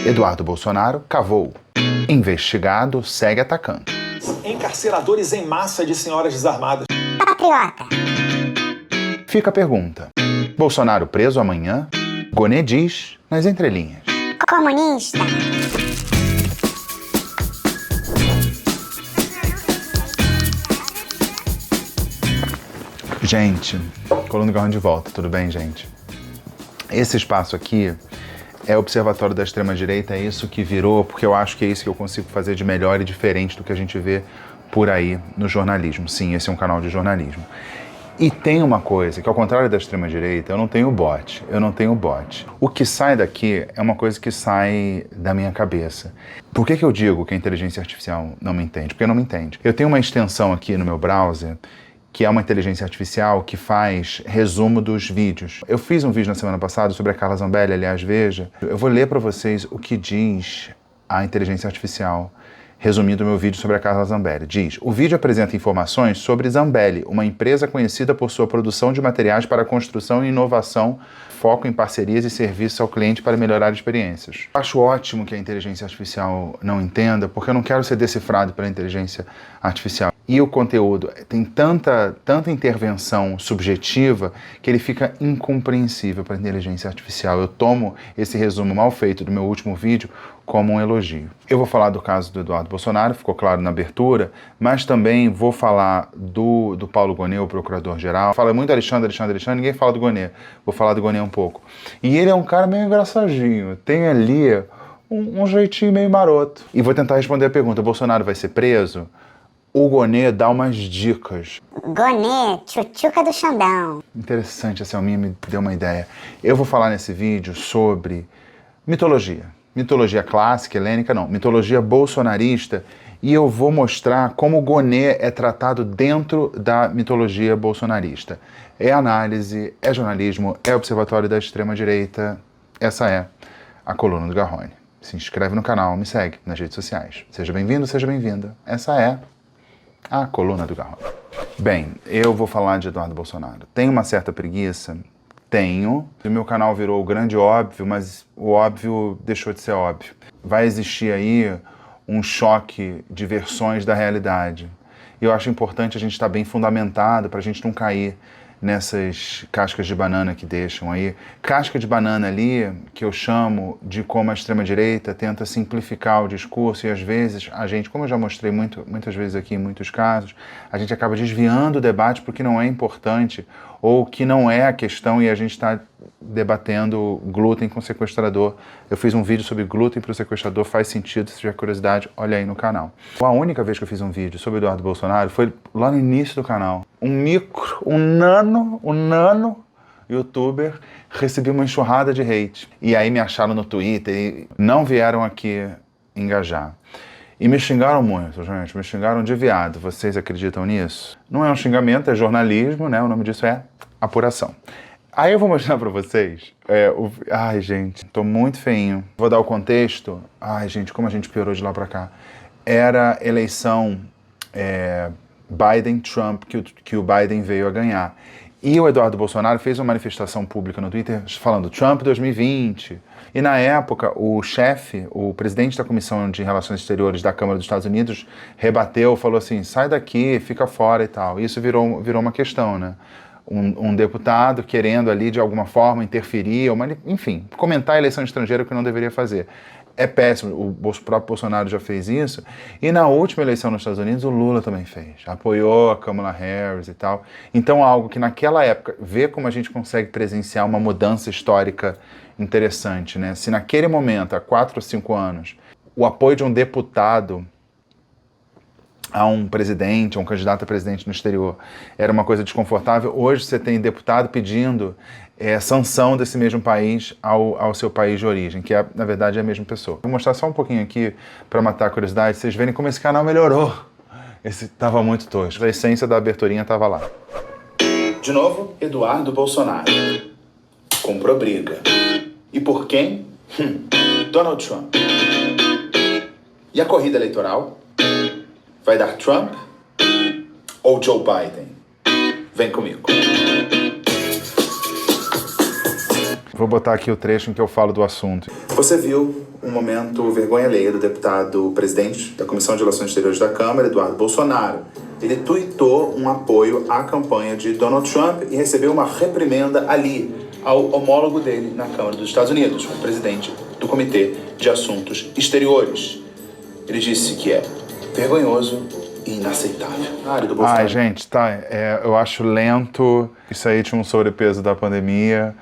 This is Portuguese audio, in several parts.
Eduardo Bolsonaro cavou. Investigado segue atacando. Encarceradores em massa de senhoras desarmadas. Patriota. Fica a pergunta. Bolsonaro preso amanhã? Gonê diz nas entrelinhas. Comunista. Gente, Coluna do Garrone de volta, tudo bem, gente? Esse espaço aqui é o Observatório da Extrema-Direita, é isso que virou, porque eu acho que é isso que eu consigo fazer de melhor e diferente do que a gente vê por aí no jornalismo. Sim, esse é um canal de jornalismo. E tem uma coisa, que ao contrário da extrema-direita, eu não tenho bot. O que sai daqui é uma coisa que sai da minha cabeça. Por que eu digo que a inteligência artificial não me entende? Porque não me entende. Eu tenho uma extensão aqui no meu browser, que é uma inteligência artificial que faz resumo dos vídeos. Eu fiz um vídeo na semana passada sobre a Carla Zambelli, aliás, veja. Eu vou ler para vocês o que diz a inteligência artificial resumindo o meu vídeo sobre a Carla Zambelli. Diz: o vídeo apresenta informações sobre Zambelli, uma empresa conhecida por sua produção de materiais para construção e inovação, foco em parcerias e serviços ao cliente para melhorar experiências. Acho ótimo que a inteligência artificial não entenda, porque eu não quero ser decifrado pela inteligência artificial. E o conteúdo tem tanta intervenção subjetiva que ele fica incompreensível para a inteligência artificial. Eu tomo esse resumo mal feito do meu último vídeo como um elogio. Eu vou falar do caso do Eduardo Bolsonaro, ficou claro na abertura, mas também vou falar do Paulo Gonê, o procurador-geral. Fala muito Alexandre, ninguém fala do Gonê. Vou falar do Gonê um pouco. E ele é um cara meio engraçadinho, tem ali um jeitinho meio maroto. E vou tentar responder a pergunta: Bolsonaro vai ser preso? O Gonê dá umas dicas. Gonê, tchutchuca do Xandão. Interessante, a Selminha me deu uma ideia. Eu vou falar nesse vídeo sobre mitologia. Mitologia clássica, helênica, não. Mitologia bolsonarista. E eu vou mostrar como o Gonê é tratado dentro da mitologia bolsonarista. É análise, é jornalismo, é observatório da extrema-direita. Essa é a Coluna do Garrone. Se inscreve no canal, me segue nas redes sociais. Seja bem-vindo, seja bem-vinda. Essa é a Coluna do Garrone. Bem, eu vou falar de Eduardo Bolsonaro. Tenho uma certa preguiça? Tenho. O meu canal virou o grande óbvio, mas o óbvio deixou de ser óbvio. Vai existir aí um choque de versões da realidade. Eu acho importante a gente estar bem fundamentado para a gente não cair nessas cascas de banana que deixam aí. Casca de banana ali, que eu chamo de como a extrema-direita tenta simplificar o discurso e às vezes a gente, como eu já mostrei muitas vezes aqui em muitos casos, a gente acaba desviando o debate porque não é importante ou que não é a questão e a gente está debatendo glúten com sequestrador. Eu fiz um vídeo sobre glúten para o sequestrador, faz sentido, se tiver curiosidade, olha aí no canal. A única vez que eu fiz um vídeo sobre Eduardo Bolsonaro foi lá no início do canal. Um nano youtuber recebeu uma enxurrada de hate. E aí me acharam no Twitter e não vieram aqui engajar. E me xingaram muito, gente, me xingaram de viado. Vocês acreditam nisso? Não é um xingamento, é jornalismo, né? O nome disso é apuração. Aí eu vou mostrar pra vocês. Ai, gente, tô muito feinho. Vou dar o contexto. Ai, gente, como a gente piorou de lá pra cá. Era eleição Biden-Trump, que o Biden veio a ganhar. E o Eduardo Bolsonaro fez uma manifestação pública no Twitter falando Trump 2020. E na época, o chefe, o presidente da Comissão de Relações Exteriores da Câmara dos Estados Unidos, rebateu, falou assim, sai daqui, fica fora e tal. Isso virou uma questão, né? Um deputado querendo ali, de alguma forma, interferir, enfim, comentar a eleição estrangeira que não deveria fazer. É péssimo, o próprio Bolsonaro já fez isso, e na última eleição nos Estados Unidos o Lula também fez, apoiou a Kamala Harris e tal. Então algo que naquela época, vê como a gente consegue presenciar uma mudança histórica interessante, né? Se naquele momento, há 4 ou 5 anos, o apoio de um deputado a um presidente, a um candidato a presidente no exterior, era uma coisa desconfortável, hoje você tem deputado pedindo sanção desse mesmo país ao seu país de origem, que na verdade é a mesma pessoa. Vou mostrar só um pouquinho aqui para matar a curiosidade, vocês verem como esse canal melhorou. Esse tava muito tosco, a essência da aberturinha tava lá. De novo, Eduardo Bolsonaro comprou briga. E por quem? Donald Trump. E a corrida eleitoral? Vai dar Trump ou Joe Biden? Vem comigo. Vou botar aqui o trecho em que eu falo do assunto. Você viu um momento vergonha alheia do deputado presidente da Comissão de Relações Exteriores da Câmara, Eduardo Bolsonaro. Ele tuitou um apoio à campanha de Donald Trump e recebeu uma reprimenda ali ao homólogo dele na Câmara dos Estados Unidos, o presidente do Comitê de Assuntos Exteriores. Ele disse que é vergonhoso e inaceitável. Ai, gente, tá. Eu acho lento. Isso aí tinha um sobrepeso da pandemia.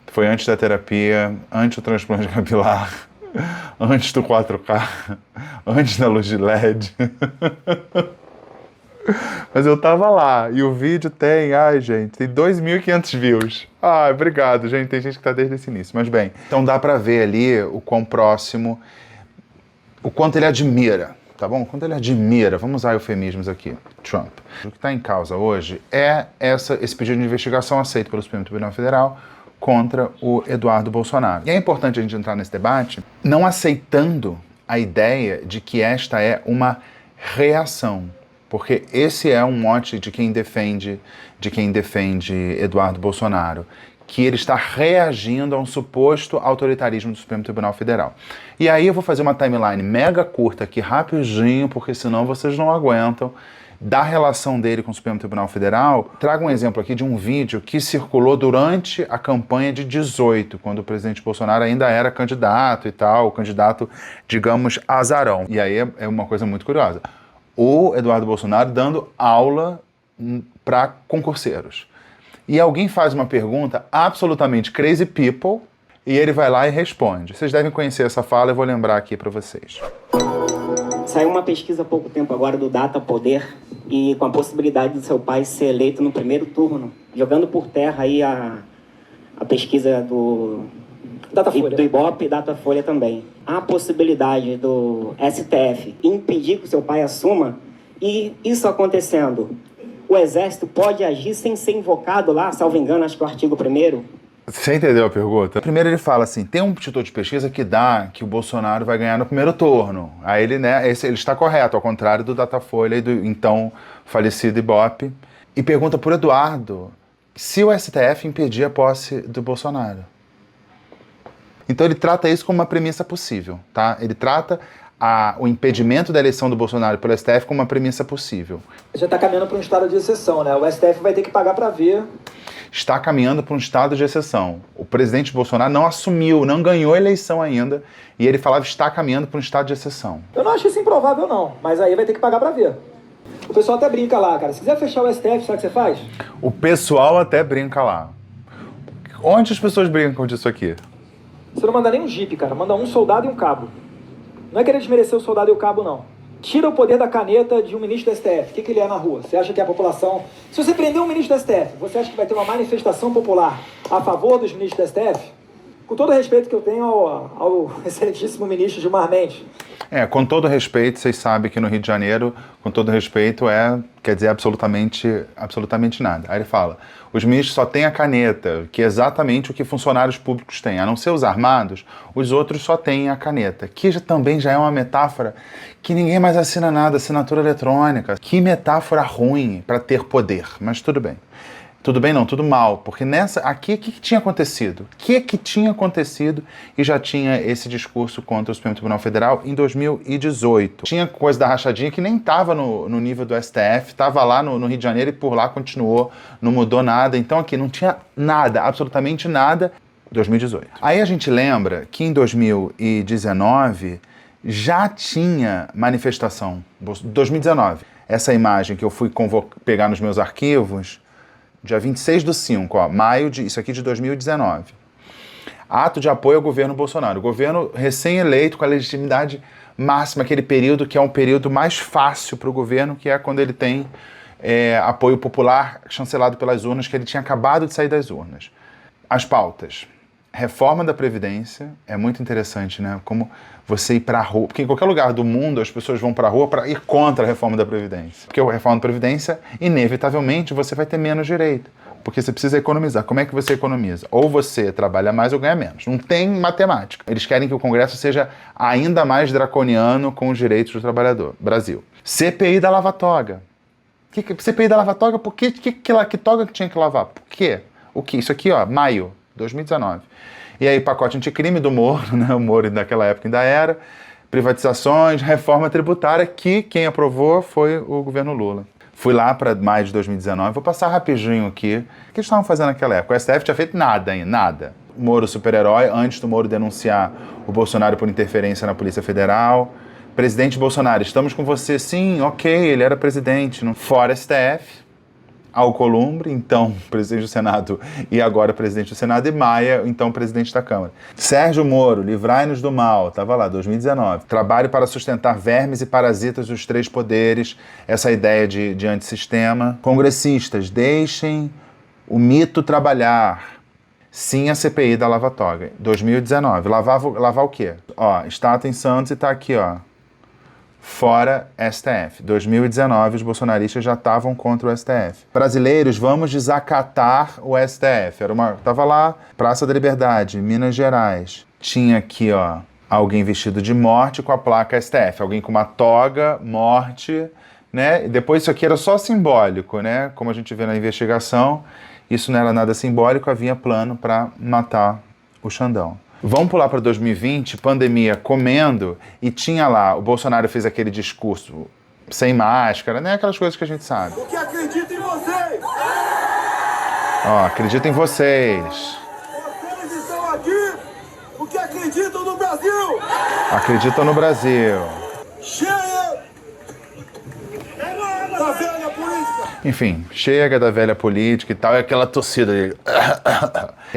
Foi antes da terapia, antes do transplante capilar, antes do 4K, antes da luz de LED. Mas eu tava lá, e o vídeo tem 2.500 views. Obrigado, gente, tem gente que tá desde esse início. Mas bem, então dá pra ver ali o quão próximo, o quanto ele admira, tá bom? O quanto ele admira, vamos usar eufemismos aqui, Trump. O que está em causa hoje é esse pedido de investigação aceito pelo Supremo Tribunal Federal contra o Eduardo Bolsonaro. E é importante a gente entrar nesse debate não aceitando a ideia de que esta é uma reação, porque esse é um mote de quem defende Eduardo Bolsonaro, que ele está reagindo a um suposto autoritarismo do Supremo Tribunal Federal. E aí eu vou fazer uma timeline mega curta aqui, rapidinho, porque senão vocês não aguentam, da relação dele com o Supremo Tribunal Federal. Trago um exemplo aqui de um vídeo que circulou durante a campanha de 18, quando o presidente Bolsonaro ainda era candidato e tal, candidato, digamos, azarão. E aí é uma coisa muito curiosa. O Eduardo Bolsonaro dando aula para concurseiros. E alguém faz uma pergunta absolutamente crazy people e ele vai lá e responde. Vocês devem conhecer essa fala, eu vou lembrar aqui para vocês. Saiu uma pesquisa há pouco tempo agora do Data Poder e com a possibilidade do seu pai ser eleito no primeiro turno, jogando por terra aí a pesquisa do Ibope e Datafolha também. Há a possibilidade do STF impedir que o seu pai assuma, e isso acontecendo, o Exército pode agir sem ser invocado lá, salvo engano, acho que o artigo 1º. Você entendeu a pergunta? Primeiro ele fala assim, tem um instituto de pesquisa que dá que o Bolsonaro vai ganhar no primeiro turno. Aí ele, ele está correto, ao contrário do Datafolha e do então falecido Ibope. E pergunta por Eduardo se o STF impedir a posse do Bolsonaro. Então ele trata isso como uma premissa possível, tá? Ele trata o impedimento da eleição do Bolsonaro pelo STF como uma premissa possível. Já está caminhando para um estado de exceção, né? O STF vai ter que pagar para ver. Está caminhando para um estado de exceção. O presidente Bolsonaro não assumiu, não ganhou a eleição ainda, e ele falava que está caminhando para um estado de exceção. Eu não acho isso improvável, não, mas aí vai ter que pagar para ver. O pessoal até brinca lá, cara. Se quiser fechar o STF, sabe o que você faz? O pessoal até brinca lá. Onde as pessoas brincam disso aqui? Você não manda nem um jipe, cara. Manda um soldado e um cabo. Não é querer desmerecer o soldado e o cabo, não. Tira o poder da caneta de um ministro do STF. O que ele é na rua? Você acha que a população... Se você prender um ministro do STF, você acha que vai ter uma manifestação popular a favor dos ministros do STF? Com todo o respeito que eu tenho ao excelentíssimo ministro Gilmar Mendes. Com todo respeito, vocês sabem que no Rio de Janeiro, com todo respeito, quer dizer absolutamente nada. Aí ele fala, os ministros só têm a caneta, que é exatamente o que funcionários públicos têm. A não ser os armados, os outros só têm a caneta. Que também já é uma metáfora que ninguém mais assina nada, assinatura eletrônica. Que metáfora ruim para ter poder, mas tudo bem. Tudo bem não, tudo mal, porque aqui o que tinha acontecido? O que tinha acontecido e já tinha esse discurso contra o Supremo Tribunal Federal em 2018. Tinha coisa da rachadinha que nem estava no nível do STF, estava lá no Rio de Janeiro e por lá continuou, não mudou nada. Então aqui não tinha nada, absolutamente nada, 2018. Aí a gente lembra que em 2019 já tinha manifestação, 2019. Essa imagem que eu fui pegar nos meus arquivos, dia 26/5, maio, isso aqui de 2019. Ato de apoio ao governo Bolsonaro. O governo recém-eleito, com a legitimidade máxima, aquele período que é um período mais fácil para o governo, que é quando ele tem apoio popular chancelado pelas urnas, que ele tinha acabado de sair das urnas. As pautas. Reforma da Previdência, é muito interessante, né? Como você ir para a rua, porque em qualquer lugar do mundo as pessoas vão para a rua para ir contra a reforma da Previdência. Porque a reforma da Previdência, inevitavelmente, você vai ter menos direito, porque você precisa economizar. Como é que você economiza? Ou você trabalha mais ou ganha menos. Não tem matemática. Eles querem que o Congresso seja ainda mais draconiano com os direitos do trabalhador. Brasil. CPI da lava-toga. CPI da lava-toga, por que toga que tinha que lavar? Por quê? O que? Isso aqui, ó, maio 2019. E aí, pacote anticrime do Moro, né? O Moro naquela época ainda era, privatizações, reforma tributária, que quem aprovou foi o governo Lula. Fui lá para maio de 2019, vou passar rapidinho aqui. O que eles estavam fazendo naquela época? O STF tinha feito nada ainda, nada. O Moro super-herói, antes do Moro denunciar o Bolsonaro por interferência na Polícia Federal. Presidente Bolsonaro, estamos com você. Sim, ok, ele era presidente. Fora STF, Alcolumbre, então presidente do Senado e agora presidente do Senado, e Maia, então presidente da Câmara. Sérgio Moro, livrai-nos do mal, estava lá, 2019. Trabalho para sustentar vermes e parasitas dos três poderes, essa ideia de antissistema. Congressistas, deixem o mito trabalhar. Sim, a CPI da Lava Toga, 2019. Lavar o quê? Ó, estátua em Santos e tá aqui, ó. Fora STF. 2019, os bolsonaristas já estavam contra o STF. Brasileiros, vamos desacatar o STF. Tava lá, Praça da Liberdade, Minas Gerais. Tinha aqui, ó, alguém vestido de morte com a placa STF. Alguém com uma toga, morte, né? E depois isso aqui era só simbólico, né? Como a gente vê na investigação, isso não era nada simbólico, havia plano para matar o Xandão. Vamos pular para 2020, pandemia comendo, e tinha lá, o Bolsonaro fez aquele discurso sem máscara, né? Aquelas coisas que a gente sabe. Porque acredito em vocês! Ó, acredito em vocês. Vocês estão aqui porque acreditam no Brasil! Acreditam no Brasil. Cheia da velha política! Enfim, chega da velha política e tal, e aquela torcida ali.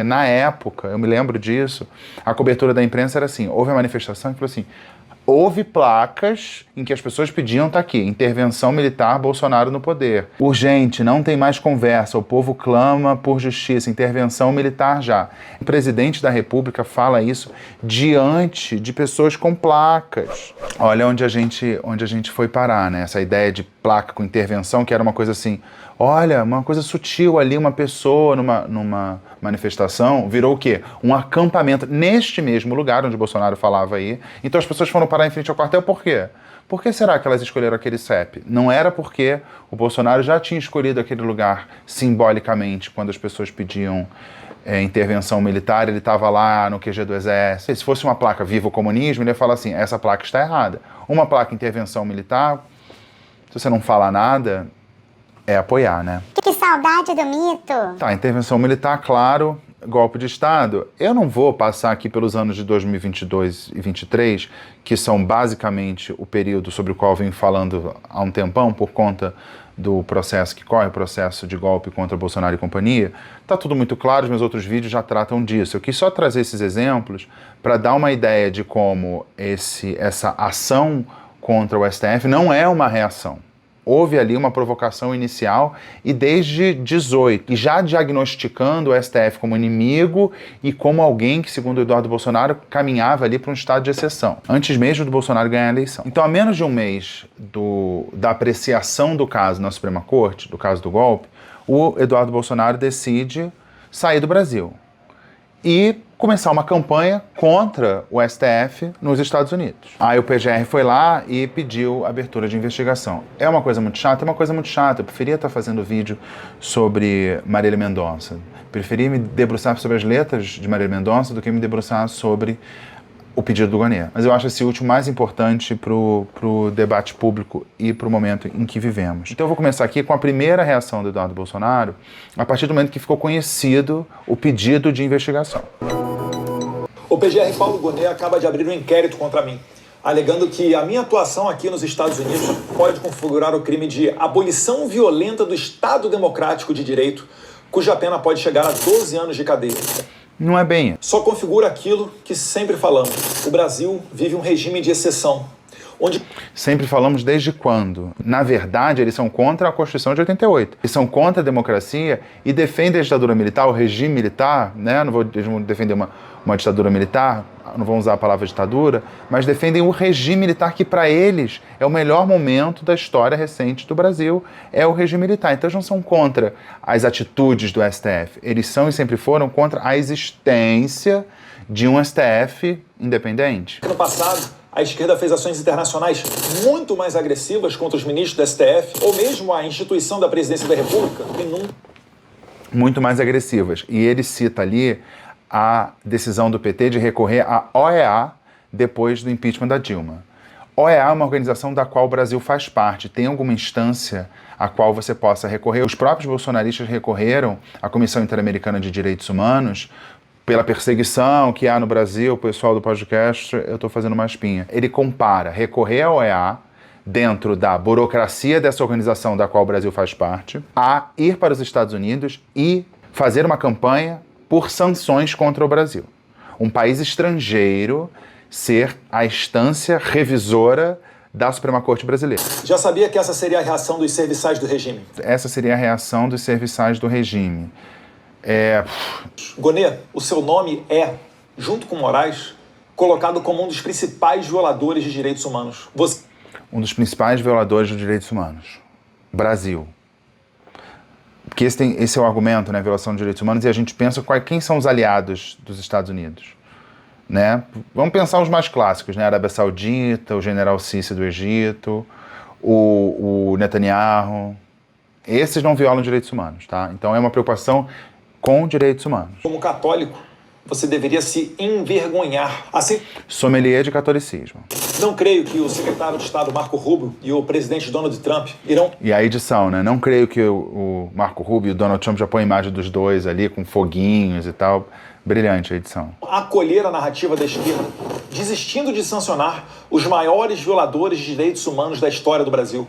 Na época, eu me lembro disso, a cobertura da imprensa era assim, houve a manifestação que falou assim, houve placas em que as pessoas pediam, tá aqui, intervenção militar, Bolsonaro no poder. Urgente, não tem mais conversa, o povo clama por justiça, intervenção militar já. O presidente da República fala isso diante de pessoas com placas. Olha onde a gente foi parar, né? Essa ideia de placa com intervenção, que era uma coisa assim, olha, uma coisa sutil ali, uma pessoa numa manifestação, virou o quê? Um acampamento neste mesmo lugar onde o Bolsonaro falava aí. Então as pessoas foram parar em frente ao quartel, por quê? Por que será que elas escolheram aquele CEP? Não era porque o Bolsonaro já tinha escolhido aquele lugar simbolicamente, quando as pessoas pediam intervenção militar, ele estava lá no QG do Exército. Se fosse uma placa Viva o Comunismo, ele ia falar assim, essa placa está errada. Uma placa intervenção militar, se você não fala nada, é apoiar, né? Que saudade do mito! Tá, intervenção militar, claro, golpe de Estado. Eu não vou passar aqui pelos anos de 2022 e 2023, que são basicamente o período sobre o qual eu venho falando há um tempão, por conta do processo que corre, o processo de golpe contra Bolsonaro e companhia. Tá tudo muito claro, os meus outros vídeos já tratam disso. Eu quis só trazer esses exemplos para dar uma ideia de como essa ação contra o STF não é uma reação. Houve ali uma provocação inicial e desde 18, e já diagnosticando o STF como inimigo e como alguém que, segundo Eduardo Bolsonaro, caminhava ali para um estado de exceção, antes mesmo do Bolsonaro ganhar a eleição. Então, a menos de um mês da apreciação do caso na Suprema Corte, do caso do golpe, o Eduardo Bolsonaro decide sair do Brasil e começar uma campanha contra o STF nos Estados Unidos. Aí o PGR foi lá e pediu abertura de investigação. É uma coisa muito chata? É uma coisa muito chata. Eu preferia estar fazendo vídeo sobre Marília Mendonça. Preferia me debruçar sobre as letras de Marília Mendonça do que me debruçar sobre o pedido do Gonê. Mas eu acho esse último mais importante pro debate público e pro momento em que vivemos. Então eu vou começar aqui com a primeira reação do Eduardo Bolsonaro, a partir do momento que ficou conhecido o pedido de investigação. O PGR Paulo Gonê acaba de abrir um inquérito contra mim, alegando que a minha atuação aqui nos Estados Unidos pode configurar o crime de abolição violenta do Estado Democrático de Direito, cuja pena pode chegar a 12 anos de cadeia. Não é bem. Só configura aquilo que sempre falamos. O Brasil vive um regime de exceção, onde... Sempre falamos desde quando? Na verdade, eles são contra a Constituição de 88. Eles são contra a democracia e defendem a ditadura militar, o regime militar, né? Eles vão defender uma ditadura militar, não vão usar a palavra ditadura, mas defendem o regime militar que, para eles, é o melhor momento da história recente do Brasil, é o regime militar. Então, eles não são contra as atitudes do STF. Eles são e sempre foram contra a existência de um STF independente. No passado, a esquerda fez ações internacionais muito mais agressivas contra os ministros do STF, ou mesmo a instituição da Presidência da República, e nunca... Muito mais agressivas. E ele cita ali a decisão do PT de recorrer à OEA depois do impeachment da Dilma. OEA é uma organização da qual o Brasil faz parte. Tem alguma instância a qual você possa recorrer? Os próprios bolsonaristas recorreram à Comissão Interamericana de Direitos Humanos pela perseguição que há no Brasil. O pessoal do podcast, eu estou fazendo uma espinha. Ele compara recorrer à OEA dentro da burocracia dessa organização da qual o Brasil faz parte, a ir para os Estados Unidos e fazer uma campanha por sanções contra o Brasil. Um país estrangeiro ser a instância revisora da Suprema Corte brasileira. Já sabia que essa seria a reação dos serviçais do regime? Essa seria a reação dos serviçais do regime. Gonê, o seu nome é, junto com Moraes, colocado como um dos principais violadores de direitos humanos. Um dos principais violadores dos direitos humanos. Brasil. Porque esse é o argumento, né? Violação de direitos humanos, e a gente pensa quem são os aliados dos Estados Unidos. Né? Vamos pensar os mais clássicos, né? A Arábia Saudita, o general Sisi do Egito, o Netanyahu. Esses não violam direitos humanos, tá? Então é uma preocupação com direitos humanos. Como católico, você deveria se envergonhar. Assim, sommelier de catolicismo. Não creio que o secretário de Estado Marco Rubio e o presidente Donald Trump irão... E a edição, né? Não creio que o Marco Rubio e o Donald Trump já põem a imagem dos dois ali com foguinhos e tal. Brilhante a edição. Acolher a narrativa da esquerda, desistindo de sancionar os maiores violadores de direitos humanos da história do Brasil.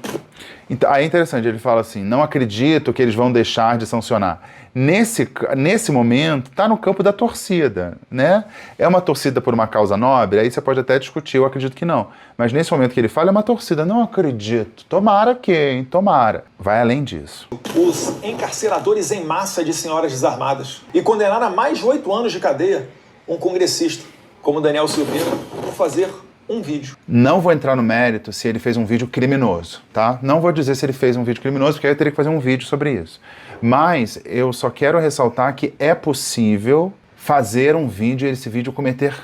Então, aí é interessante, ele fala assim, não acredito que eles vão deixar de sancionar. Nesse momento, está no campo da torcida, né? É uma torcida por uma causa nobre, aí você pode até discutir, eu acredito que não. Mas nesse momento que ele fala, é uma torcida, não acredito. Tomara que, hein? Tomara. Vai além disso. Os encarceradores em massa de senhoras desarmadas e condenar a mais de 8 anos de cadeia um congressista, como Daniel Silveira, por fazer um vídeo. Não vou entrar no mérito se ele fez um vídeo criminoso, tá? Não vou dizer se ele fez um vídeo criminoso, porque aí eu teria que fazer um vídeo sobre isso. Mas eu só quero ressaltar que é possível fazer um vídeo e esse vídeo cometer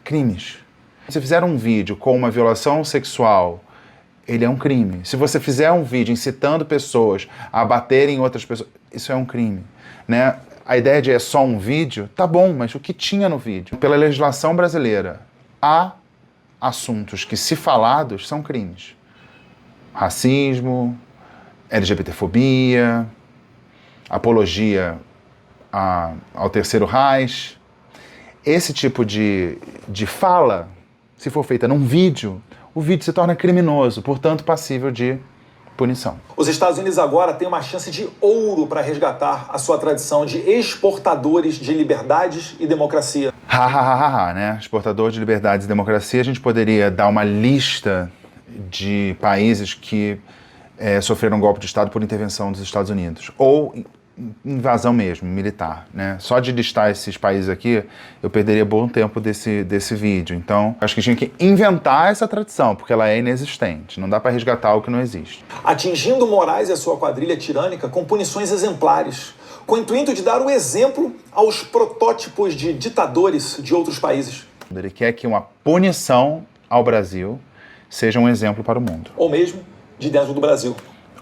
crimes. Se fizer um vídeo com uma violação sexual, ele é um crime. Se você fizer um vídeo incitando pessoas a baterem outras pessoas, isso é um crime, né? A ideia de é só um vídeo, tá bom, mas o que tinha no vídeo? Pela legislação brasileira, há assuntos que, se falados, são crimes. Racismo, LGBTfobia, apologia ao terceiro Reich. Esse tipo de fala, se for feita num vídeo, o vídeo se torna criminoso, portanto passível de punição. Os Estados Unidos agora têm uma chance de ouro para resgatar a sua tradição de exportadores de liberdades e democracia. Né? Exportador de liberdades e democracia, a gente poderia dar uma lista de países que sofreram golpe de Estado por intervenção dos Estados Unidos. Ou invasão mesmo, militar, né? Só de listar esses países aqui, eu perderia bom tempo desse vídeo. Então, acho que tinha que inventar essa tradição, porque ela é inexistente. Não dá para resgatar o que não existe. Atingindo Moraes e a sua quadrilha tirânica com punições exemplares, com o intuito de dar o exemplo aos protótipos de ditadores de outros países. Ele quer que uma punição ao Brasil seja um exemplo para o mundo. Ou mesmo de dentro do Brasil.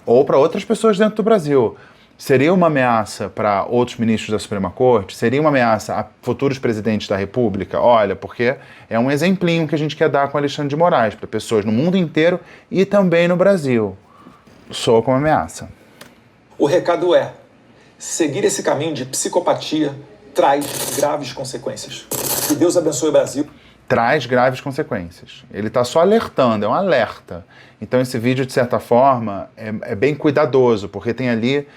Ou para outras pessoas dentro do Brasil. Seria uma ameaça para outros ministros da Suprema Corte? Seria uma ameaça a futuros presidentes da República? Olha, porque é um exemplinho que a gente quer dar com Alexandre de Moraes para pessoas no mundo inteiro e também no Brasil. Soa como ameaça. O recado é: seguir esse caminho de psicopatia traz graves consequências. Que Deus abençoe o Brasil. Traz graves consequências. Ele está só alertando, é um alerta. Então esse vídeo, de certa forma, é bem cuidadoso, porque tem ali...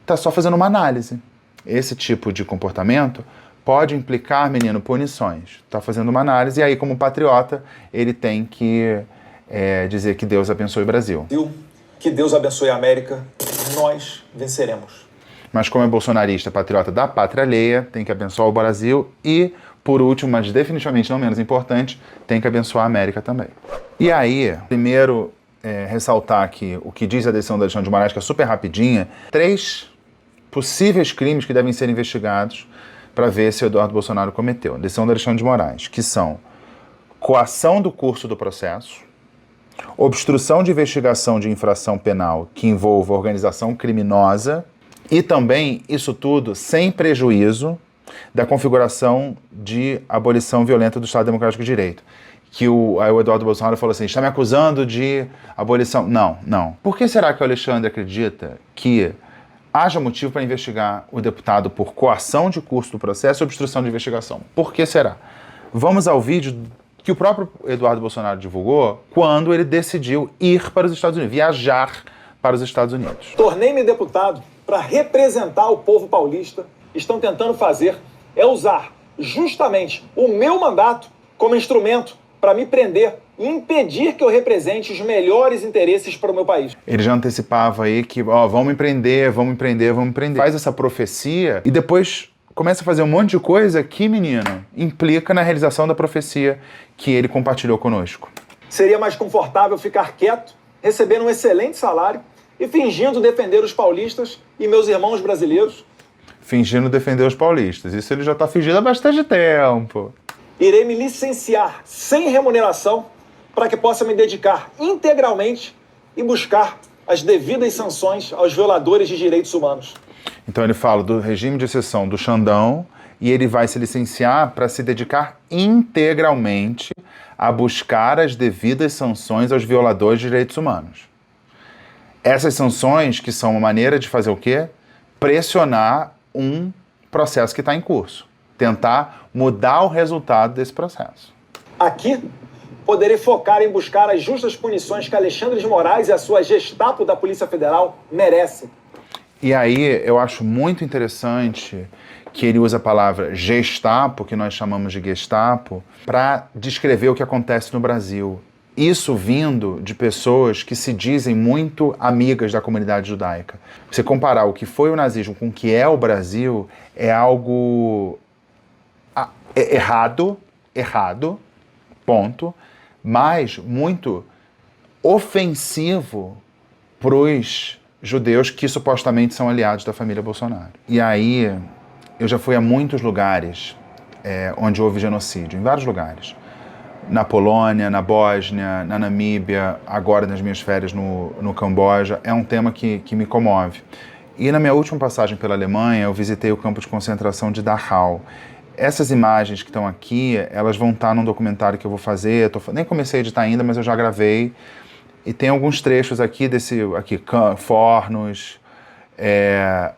Está só fazendo uma análise. Esse tipo de comportamento pode implicar, menino, punições. Está fazendo uma análise e aí, como patriota, ele tem que dizer que Deus abençoe o Brasil. Que Deus abençoe a América. Nós venceremos. Mas como é bolsonarista, patriota da pátria alheia, tem que abençoar o Brasil e, por último, mas definitivamente não menos importante, tem que abençoar a América também. E aí, primeiro, ressaltar aqui o que diz a decisão da Alexandre de Moraes, que é super rapidinha. 3 possíveis crimes que devem ser investigados para ver se o Eduardo Bolsonaro cometeu. A decisão do Alexandre de Moraes, que são coação do curso do processo, obstrução de investigação de infração penal que envolva organização criminosa e também, isso tudo, sem prejuízo da configuração de abolição violenta do Estado Democrático de Direito. Que aí o Eduardo Bolsonaro falou assim, está me acusando de abolição. Não. Por que será que o Alexandre acredita que haja motivo para investigar o deputado por coação de curso do processo e obstrução de investigação? Por que será? Vamos ao vídeo que o próprio Eduardo Bolsonaro divulgou quando ele decidiu ir para os Estados Unidos, viajar para os Estados Unidos. Tornei-me deputado para representar o povo paulista. Estão tentando fazer é usar justamente o meu mandato como instrumento para me prender e impedir que eu represente os melhores interesses para o meu país. Ele já antecipava aí que, vamos me prender. Faz essa profecia e depois começa a fazer um monte de coisa que, menino, implica na realização da profecia que ele compartilhou conosco. Seria mais confortável ficar quieto, recebendo um excelente salário e fingindo defender os paulistas e meus irmãos brasileiros. Fingindo defender os paulistas. Isso ele já está fingindo há bastante tempo. Irei me licenciar sem remuneração para que possa me dedicar integralmente e buscar as devidas sanções aos violadores de direitos humanos. Então ele fala do regime de exceção do Xandão e ele vai se licenciar para se dedicar integralmente a buscar as devidas sanções aos violadores de direitos humanos. Essas sanções que são uma maneira de fazer o quê? Pressionar um processo que está em curso. Tentar mudar o resultado desse processo. Aqui, poderei focar em buscar as justas punições que Alexandre de Moraes e a sua Gestapo da Polícia Federal merecem. E aí eu acho muito interessante que ele usa a palavra Gestapo, que nós chamamos de Gestapo, para descrever o que acontece no Brasil. Isso vindo de pessoas que se dizem muito amigas da comunidade judaica. Você comparar o que foi o nazismo com o que é o Brasil é algo errado, ponto, mas muito ofensivo para os judeus que supostamente são aliados da família Bolsonaro. E aí, eu já fui a muitos lugares onde houve genocídio, em vários lugares. Na Polônia, na Bósnia, na Namíbia, agora nas minhas férias no Camboja. É um tema que me comove. E na minha última passagem pela Alemanha, eu visitei o campo de concentração de Dachau. Essas imagens que estão aqui, elas vão estar num documentário que eu vou fazer. Nem comecei a editar ainda, mas eu já gravei. E tem alguns trechos aqui fornos,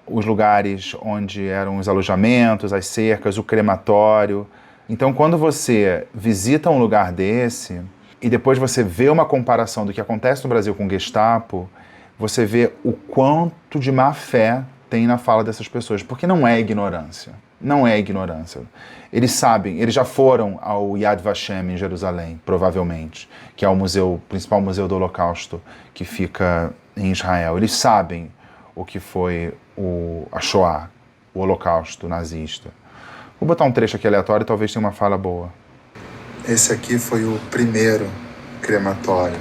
os lugares onde eram os alojamentos, as cercas, o crematório. Então, quando você visita um lugar desse e depois você vê uma comparação do que acontece no Brasil com o Gestapo, você vê o quanto de má fé tem na fala dessas pessoas, porque não é ignorância. Não é ignorância. Eles sabem, eles já foram ao Yad Vashem em Jerusalém, provavelmente, que é o principal museu do Holocausto que fica em Israel. Eles sabem o que foi a Shoah, o Holocausto nazista. Vou botar um trecho aqui aleatório e talvez tenha uma fala boa. Esse aqui foi o primeiro crematório.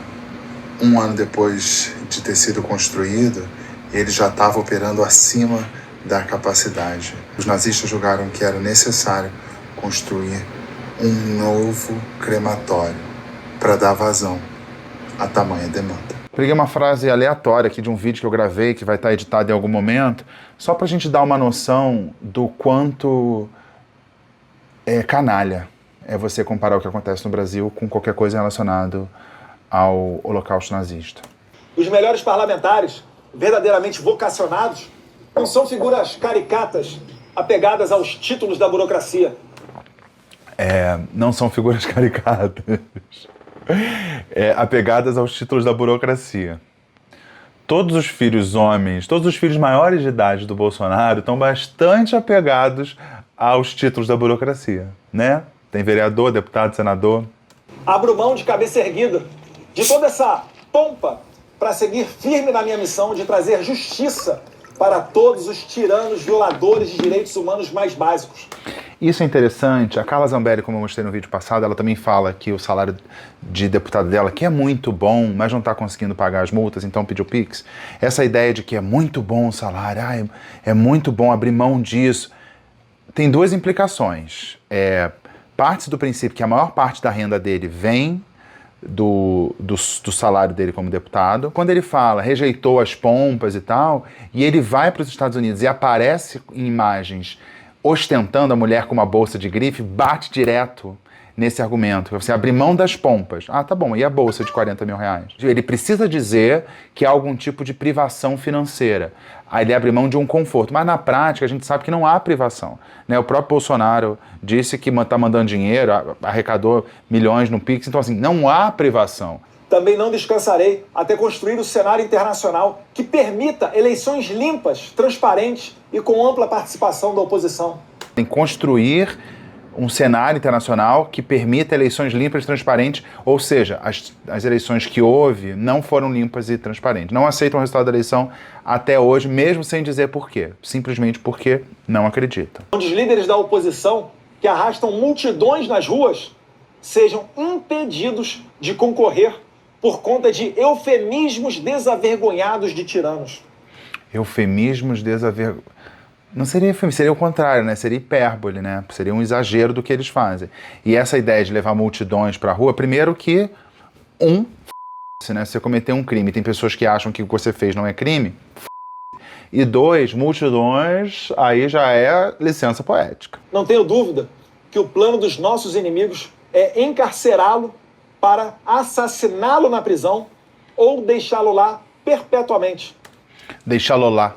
Um ano depois de ter sido construído, ele já estava operando acima da capacidade. Os nazistas julgaram que era necessário construir um novo crematório para dar vazão a tamanha demanda. Peguei uma frase aleatória aqui de um vídeo que eu gravei, que vai estar editado em algum momento, só para a gente dar uma noção do quanto canalha é você comparar o que acontece no Brasil com qualquer coisa relacionada ao Holocausto nazista. Os melhores parlamentares, verdadeiramente vocacionados, não são figuras caricatas apegadas aos títulos da burocracia. Não são figuras caricatas. Apegadas aos títulos da burocracia. Todos os filhos homens, todos os filhos maiores de idade do Bolsonaro estão bastante apegados aos títulos da burocracia, né? Tem vereador, deputado, senador. Abro mão de cabeça erguida de toda essa pompa para seguir firme na minha missão de trazer justiça para todos os tiranos violadores de direitos humanos mais básicos. Isso é interessante. A Carla Zambelli, como eu mostrei no vídeo passado, ela também fala que o salário de deputado dela, que é muito bom, mas não está conseguindo pagar as multas, então pediu Pix. Essa ideia de que é muito bom o salário, é muito bom abrir mão disso, tem duas implicações. Parte-se do princípio que a maior parte da renda dele vem do salário dele como deputado. Quando ele fala, rejeitou as pompas e tal, e ele vai para os Estados Unidos e aparece em imagens ostentando a mulher com uma bolsa de grife, bate direto nesse argumento. Você abrir mão das pompas. Ah, tá bom, e a bolsa de 40 mil reais? Ele precisa dizer que há algum tipo de privação financeira. Aí ele abre mão de um conforto. Mas na prática a gente sabe que não há privação, né? O próprio Bolsonaro disse que está mandando dinheiro, arrecadou milhões no Pix. Então assim, não há privação. Também não descansarei até construir o cenário internacional que permita eleições limpas, transparentes e com ampla participação da oposição. Tem que construir um cenário internacional que permita eleições limpas e transparentes, ou seja, as eleições que houve não foram limpas e transparentes. Não aceitam o resultado da eleição até hoje, mesmo sem dizer por quê. Simplesmente porque não acreditam. Onde os líderes da oposição, que arrastam multidões nas ruas, sejam impedidos de concorrer por conta de eufemismos desavergonhados de tiranos. Eufemismos desavergonhados. Não seria eufemismo, seria o contrário, né? Seria hipérbole, né? Seria um exagero do que eles fazem. E essa ideia de levar multidões para a rua, primeiro que né? Se você cometer um crime, tem pessoas que acham que o que você fez não é crime, e 2, multidões, aí já é licença poética. Não tenho dúvida que o plano dos nossos inimigos é encarcerá-lo para assassiná-lo na prisão ou deixá-lo lá perpetuamente. Deixá-lo lá.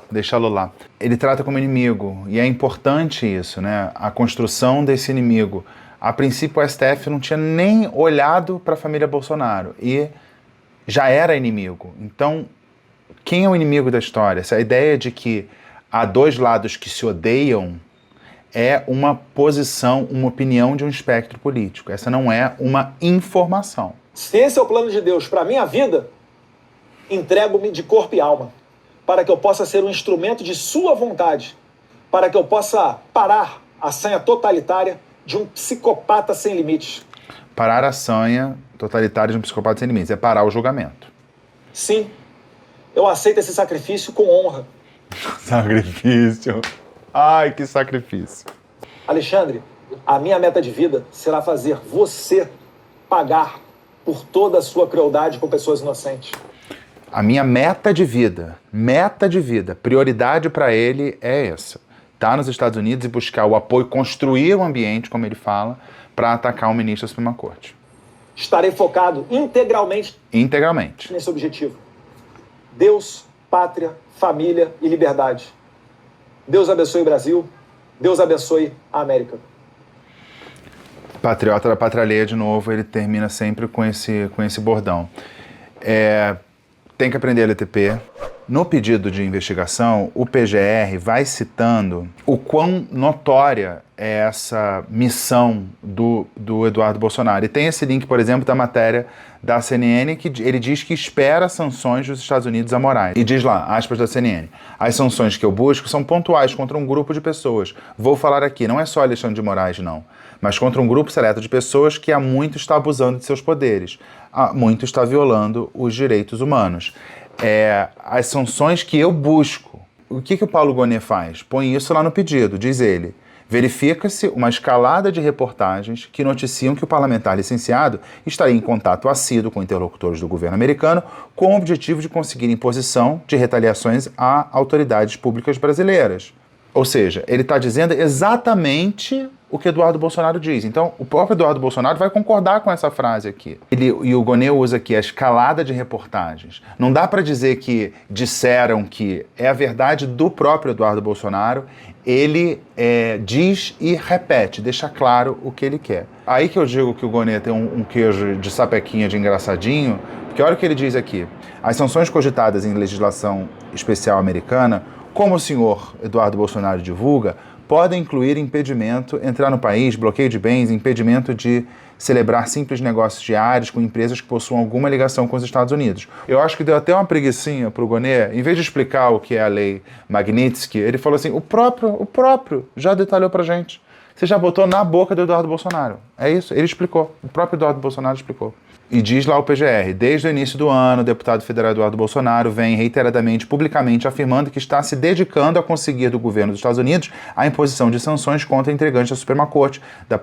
Ele trata como inimigo, e é importante isso, né? A construção desse inimigo. A princípio, o STF não tinha nem olhado para a família Bolsonaro, e já era inimigo. Então, quem é o inimigo da história? Essa ideia de que há dois lados que se odeiam é uma posição, uma opinião de um espectro político. Essa não é uma informação. Se esse é o plano de Deus para a minha vida, entrego-me de corpo e alma, para que eu possa ser um instrumento de sua vontade, para que eu possa parar a sanha totalitária de um psicopata sem limites. Parar a sanha totalitária de um psicopata sem limites é parar o julgamento. Sim, eu aceito esse sacrifício com honra. Sacrifício. Ai, que sacrifício. Alexandre, a minha meta de vida será fazer você pagar por toda a sua crueldade com pessoas inocentes. A minha meta de vida, prioridade para ele é essa. Estar nos Estados Unidos e buscar o apoio, construir um ambiente, como ele fala, para atacar o ministro da Suprema Corte. Estarei focado integralmente nesse objetivo. Deus, pátria, família e liberdade. Deus abençoe o Brasil. Deus abençoe a América. Patriota da pátria alheia, de novo, ele termina sempre com esse bordão. Tem que aprender LTP. No pedido de investigação, o PGR vai citando o quão notória é essa missão do Eduardo Bolsonaro. E tem esse link, por exemplo, da matéria da CNN, que ele diz que espera sanções dos Estados Unidos a Moraes. E diz lá, aspas da CNN, as sanções que eu busco são pontuais contra um grupo de pessoas. Vou falar aqui, não é só Alexandre de Moraes, não, mas contra um grupo seleto de pessoas que há muito está abusando de seus poderes, há muito está violando os direitos humanos. As sanções que eu busco. O que o Paulo Gonet faz? Põe isso lá no pedido, diz ele. Verifica-se uma escalada de reportagens que noticiam que o parlamentar licenciado estaria em contato assíduo com interlocutores do governo americano com o objetivo de conseguir imposição de retaliações a autoridades públicas brasileiras. Ou seja, ele está dizendo exatamente o que Eduardo Bolsonaro diz. Então, o próprio Eduardo Bolsonaro vai concordar com essa frase aqui. E o Gonet usa aqui a escalada de reportagens. Não dá para dizer que disseram que é a verdade do próprio Eduardo Bolsonaro. Ele diz e repete, deixa claro o que ele quer. Aí que eu digo que o Gonet tem um queijo de sapequinha de engraçadinho, porque olha o que ele diz aqui. As sanções cogitadas em legislação especial americana, como o senhor Eduardo Bolsonaro divulga, podem incluir impedimento, entrar no país, bloqueio de bens, impedimento de celebrar simples negócios diários com empresas que possuam alguma ligação com os Estados Unidos. Eu acho que deu até uma preguicinha pro Gonet, em vez de explicar o que é a lei Magnitsky, ele falou assim, o próprio já detalhou pra gente. Você já botou na boca do Eduardo Bolsonaro. É isso, ele explicou, o próprio Eduardo Bolsonaro explicou. E diz lá o PGR, desde o início do ano, o deputado federal Eduardo Bolsonaro vem reiteradamente, publicamente, afirmando que está se dedicando a conseguir do governo dos Estados Unidos a imposição de sanções contra integrantes da Suprema Corte, da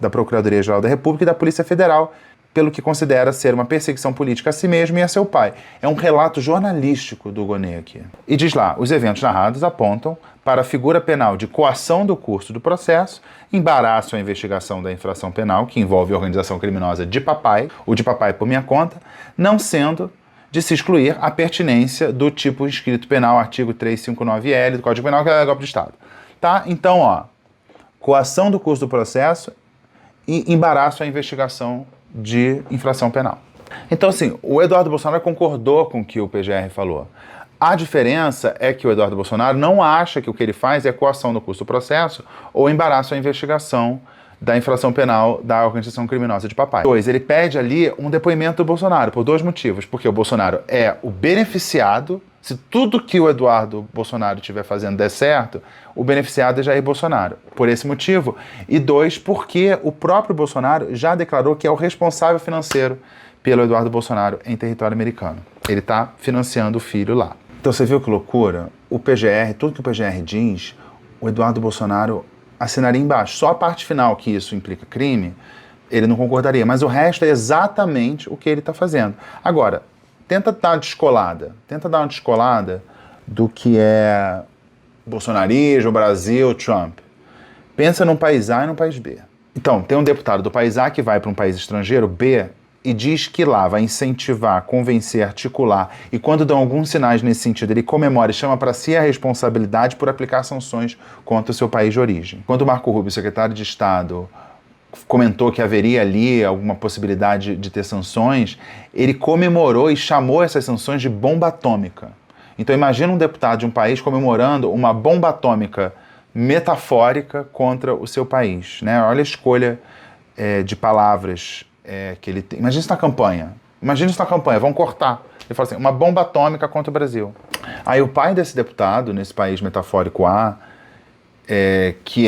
Procuradoria-Geral da República e da Polícia Federal, pelo que considera ser uma perseguição política a si mesmo e a seu pai. É um relato jornalístico do Gonê aqui. E diz lá, os eventos narrados apontam para a figura penal de coação do curso do processo, embaraço à investigação da infração penal, que envolve a organização criminosa de papai, o de papai por minha conta, não sendo de se excluir a pertinência do tipo inscrito penal, artigo 359L do Código Penal, que é golpe de Estado. Tá? Então, ó, coação do curso do processo e embaraço à investigação de infração penal. Então, assim, o Eduardo Bolsonaro concordou com o que o PGR falou. A diferença é que o Eduardo Bolsonaro não acha que o que ele faz é coação do curso do processo ou embaraço à investigação da infração penal da organização criminosa de papai. 2, ele pede ali um depoimento do Bolsonaro por 2 motivos. Porque o Bolsonaro é o beneficiado. Se tudo que o Eduardo Bolsonaro estiver fazendo der certo, o beneficiado é Jair Bolsonaro. Por esse motivo. E 2, porque o próprio Bolsonaro já declarou que é o responsável financeiro pelo Eduardo Bolsonaro em território americano. Ele está financiando o filho lá. Então você viu que loucura? O PGR, tudo que o PGR diz, o Eduardo Bolsonaro assinaria embaixo. Só a parte final que isso implica crime, ele não concordaria. Mas o resto é exatamente o que ele está fazendo. Agora, tenta dar uma descolada do que é bolsonarismo, Brasil, Trump. Pensa num país A e num país B. Então, tem um deputado do país A que vai para um país estrangeiro, B, e diz que lá vai incentivar, convencer, articular, e quando dão alguns sinais nesse sentido, ele comemora e chama para si a responsabilidade por aplicar sanções contra o seu país de origem. Quando o Marco Rubio, secretário de Estado, comentou que haveria ali alguma possibilidade de ter sanções, ele comemorou e chamou essas sanções de bomba atômica. Então imagina um deputado de um país comemorando uma bomba atômica metafórica contra o seu país, né? Olha a escolha de palavras que ele tem. Imagina isso na campanha, vão cortar. Ele fala assim, uma bomba atômica contra o Brasil. Aí o pai desse deputado, nesse país metafórico A, que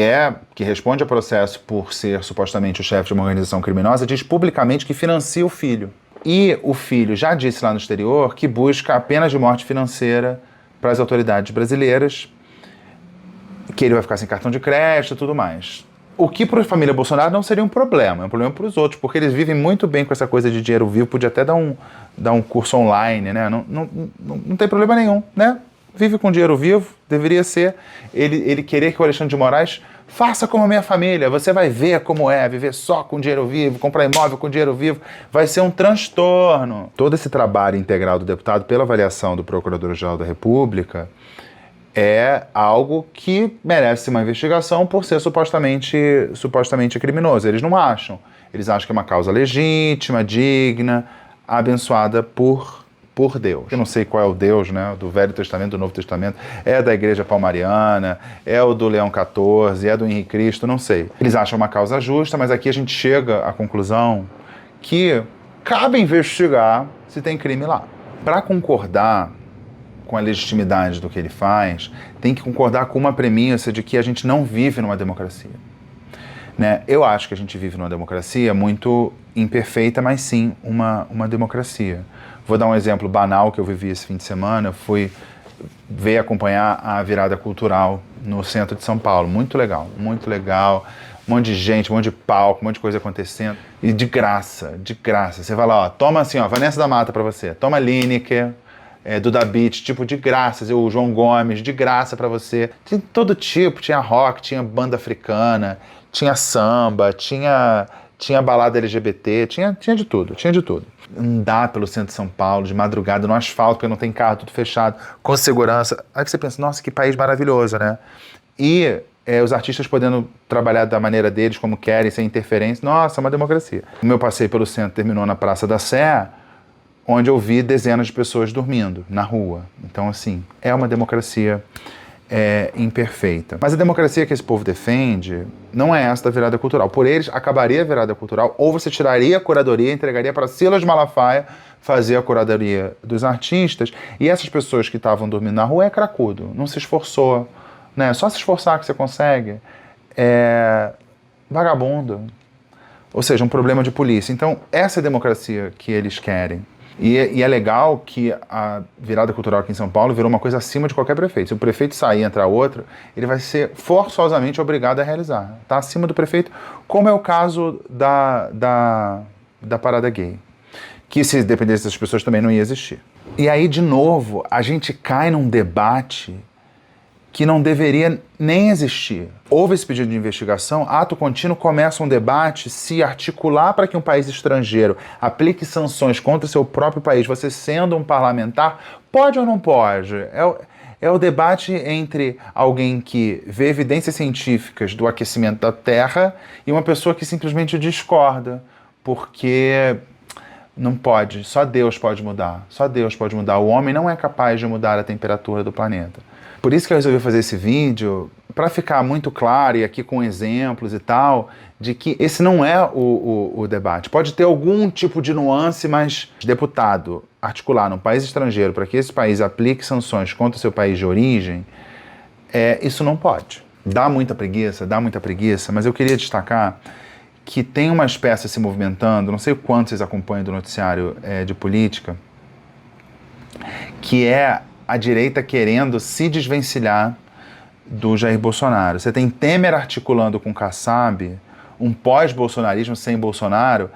responde a processo por ser supostamente o chefe de uma organização criminosa, diz publicamente que financia o filho. E o filho já disse lá no exterior que busca a pena de morte financeira para as autoridades brasileiras, que ele vai ficar sem cartão de crédito e tudo mais. O que para a família Bolsonaro não seria um problema, é um problema para os outros, porque eles vivem muito bem com essa coisa de dinheiro vivo, podia até dar um curso online, né? Não tem problema nenhum, né? Vive com dinheiro vivo, deveria ser. Ele querer que o Alexandre de Moraes faça como a minha família, você vai ver como é, viver só com dinheiro vivo, comprar imóvel com dinheiro vivo, vai ser um transtorno. Todo esse trabalho integral do deputado, pela avaliação do Procurador-Geral da República, é algo que merece uma investigação por ser supostamente criminoso. Eles não acham. Eles acham que é uma causa legítima, digna, abençoada por Deus. Eu não sei qual é o Deus, né, do Velho Testamento, do Novo Testamento. É da Igreja Palmariana, é o do Leão XIV, é do Henrique Cristo, não sei. Eles acham uma causa justa, mas aqui a gente chega à conclusão que cabe investigar se tem crime lá. Para concordar com a legitimidade do que ele faz, tem que concordar com uma premissa de que a gente não vive numa democracia. Né? Eu acho que a gente vive numa democracia muito imperfeita, mas sim uma democracia. Vou dar um exemplo banal que eu vivi esse fim de semana. Eu fui acompanhar a virada cultural no centro de São Paulo. Muito legal, muito legal. Um monte de gente, um monte de palco, um monte de coisa acontecendo. E de graça. Você vai lá, ó, toma assim, ó, Vanessa da Mata pra você. Toma Lineker, Duda Beat, tipo, de graça. O João Gomes, de graça pra você. Tinha todo tipo, tinha rock, tinha banda africana, tinha samba, tinha balada LGBT, tinha de tudo. Andar pelo centro de São Paulo, de madrugada, no asfalto, porque não tem carro, tudo fechado, com segurança. Aí você pensa, nossa, que país maravilhoso, né? E os artistas podendo trabalhar da maneira deles, como querem, sem interferência. Nossa, uma democracia. O meu passeio pelo centro terminou na Praça da Sé, onde eu vi dezenas de pessoas dormindo na rua. Então, assim, é uma democracia imperfeita. Mas a democracia que esse povo defende não é essa da virada cultural. Por eles, acabaria a virada cultural, ou você tiraria a curadoria, entregaria para Silas Malafaia fazer a curadoria dos artistas, e essas pessoas que estavam dormindo na rua é cracudo, não se esforçou, né? Só se esforçar que você consegue. Vagabundo. Ou seja, um problema de polícia. Então, essa é a democracia que eles querem. E é legal que a virada cultural aqui em São Paulo virou uma coisa acima de qualquer prefeito. Se o prefeito sair e entrar outro, ele vai ser forçosamente obrigado a realizar. Está acima do prefeito, como é o caso da da parada gay. Que se dependesse das pessoas também não ia existir. E aí, de novo, a gente cai num debate que não deveria nem existir. Houve esse pedido de investigação, ato contínuo, começa um debate se articular para que um país estrangeiro aplique sanções contra seu próprio país, você sendo um parlamentar, pode ou não pode? É o debate entre alguém que vê evidências científicas do aquecimento da Terra e uma pessoa que simplesmente discorda, porque não pode, só Deus pode mudar, só Deus pode mudar. O homem não é capaz de mudar a temperatura do planeta. Por isso que eu resolvi fazer esse vídeo, para ficar muito claro, e aqui com exemplos e tal, de que esse não é o debate. Pode ter algum tipo de nuance, mas deputado articular num país estrangeiro para que esse país aplique sanções contra o seu país de origem, isso não pode. Dá muita preguiça, mas eu queria destacar que tem umas peças se movimentando, não sei o quanto vocês acompanham do noticiário de política, que é a direita querendo se desvencilhar do Jair Bolsonaro. Você tem Temer articulando com Kassab um pós-bolsonarismo sem Bolsonaro,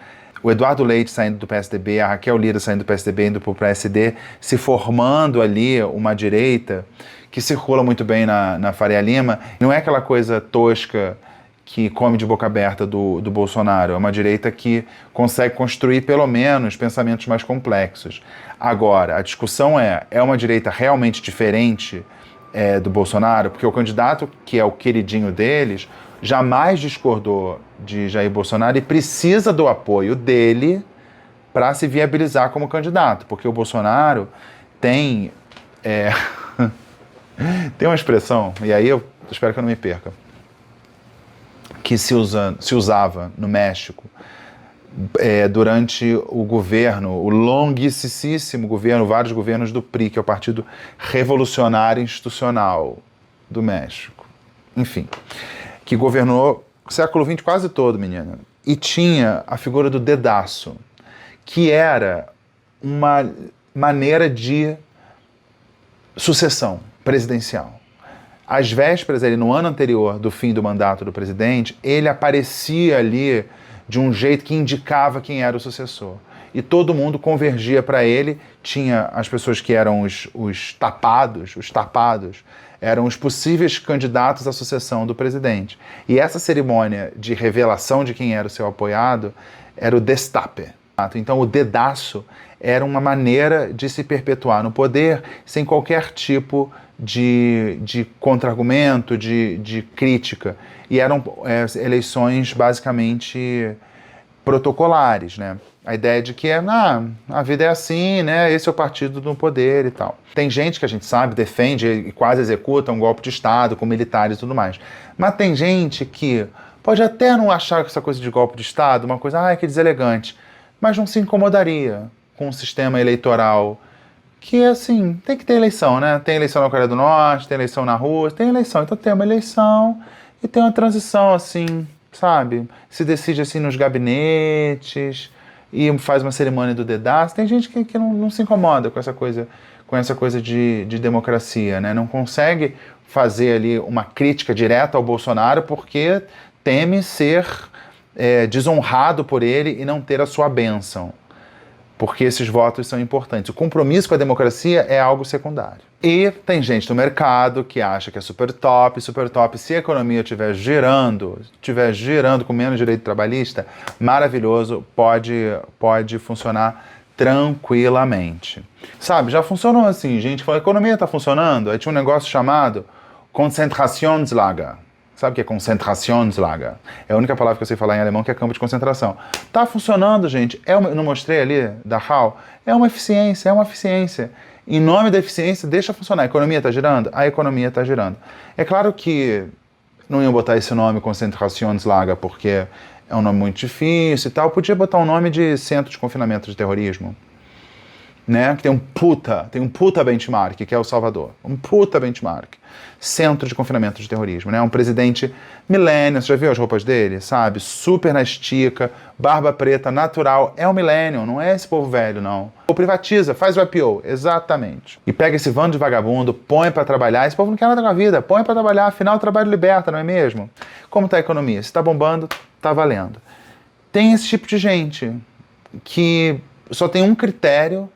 o Eduardo Leite saindo do PSDB, a Raquel Lira saindo do PSDB, indo para o PSD, se formando ali uma direita que circula muito bem na Faria Lima. Não é aquela coisa tosca que come de boca aberta do Bolsonaro. É uma direita que consegue construir, pelo menos, pensamentos mais complexos. Agora, a discussão é uma direita realmente diferente do Bolsonaro? Porque o candidato, que é o queridinho deles, jamais discordou de Jair Bolsonaro e precisa do apoio dele para se viabilizar como candidato. Porque o Bolsonaro tem... tem uma expressão, e aí eu espero que eu não me perca, que se usava no México durante o governo, o longuíssimo governo, vários governos do PRI, que é o Partido Revolucionário Institucional do México. Enfim, que governou o século XX quase todo, menina. E tinha a figura do dedaço, que era uma maneira de sucessão presidencial. Às vésperas, no ano anterior do fim do mandato do presidente, ele aparecia ali de um jeito que indicava quem era o sucessor. E todo mundo convergia para ele. Tinha as pessoas que eram os tapados, eram os possíveis candidatos à sucessão do presidente. E essa cerimônia de revelação de quem era o seu apoiado era o destape. Então o dedaço era uma maneira de se perpetuar no poder sem qualquer tipo de contra-argumento, de crítica. E eram eleições basicamente protocolares, né? A ideia de que a vida é assim, né? Esse é o partido no poder e tal. Tem gente que a gente sabe, defende e quase executa um golpe de Estado com militares e tudo mais. Mas tem gente que pode até não achar que essa coisa de golpe de Estado uma coisa, que deselegante, mas não se incomodaria com um sistema eleitoral que, assim, tem que ter eleição, né? Tem eleição na Coreia do Norte, tem eleição na Rússia, tem eleição. Então tem uma eleição e tem uma transição, assim, sabe? Se decide, assim, nos gabinetes e faz uma cerimônia do dedaço. Tem gente que não se incomoda com essa coisa de democracia, né? Não consegue fazer ali uma crítica direta ao Bolsonaro porque teme ser desonrado por ele e não ter a sua bênção. Porque esses votos são importantes. O compromisso com a democracia é algo secundário. E tem gente no mercado que acha que é super top, se a economia estiver girando com menos direito trabalhista, maravilhoso, pode funcionar tranquilamente. Sabe, já funcionou assim, gente falou, a economia está funcionando, aí tinha um negócio chamado Konzentrationslager. Sabe o que é Konzentrationslager? É a única palavra que eu sei falar em alemão, que é campo de concentração. Tá funcionando, gente. Eu não mostrei ali, da HAL? É uma eficiência. Em nome da eficiência, deixa funcionar. A economia está girando? A economia está girando. É claro que não iam botar esse nome Konzentrationslager, porque é um nome muito difícil e tal. Podia botar um nome de centro de confinamento de terrorismo, né? Que tem um puta benchmark, que é o Salvador. Um puta benchmark. Centro de confinamento de terrorismo, né? Um presidente millennial, você já viu as roupas dele? Sabe? Super na estica, barba preta, natural. É um millennial, não é esse povo velho, não. Ou privatiza, faz o IPO, exatamente. E pega esse bando de vagabundo, põe pra trabalhar. Esse povo não quer nada com a vida, põe pra trabalhar, afinal o trabalho liberta, não é mesmo? Como tá a economia? Se tá bombando, tá valendo. Tem esse tipo de gente. que só tem um critério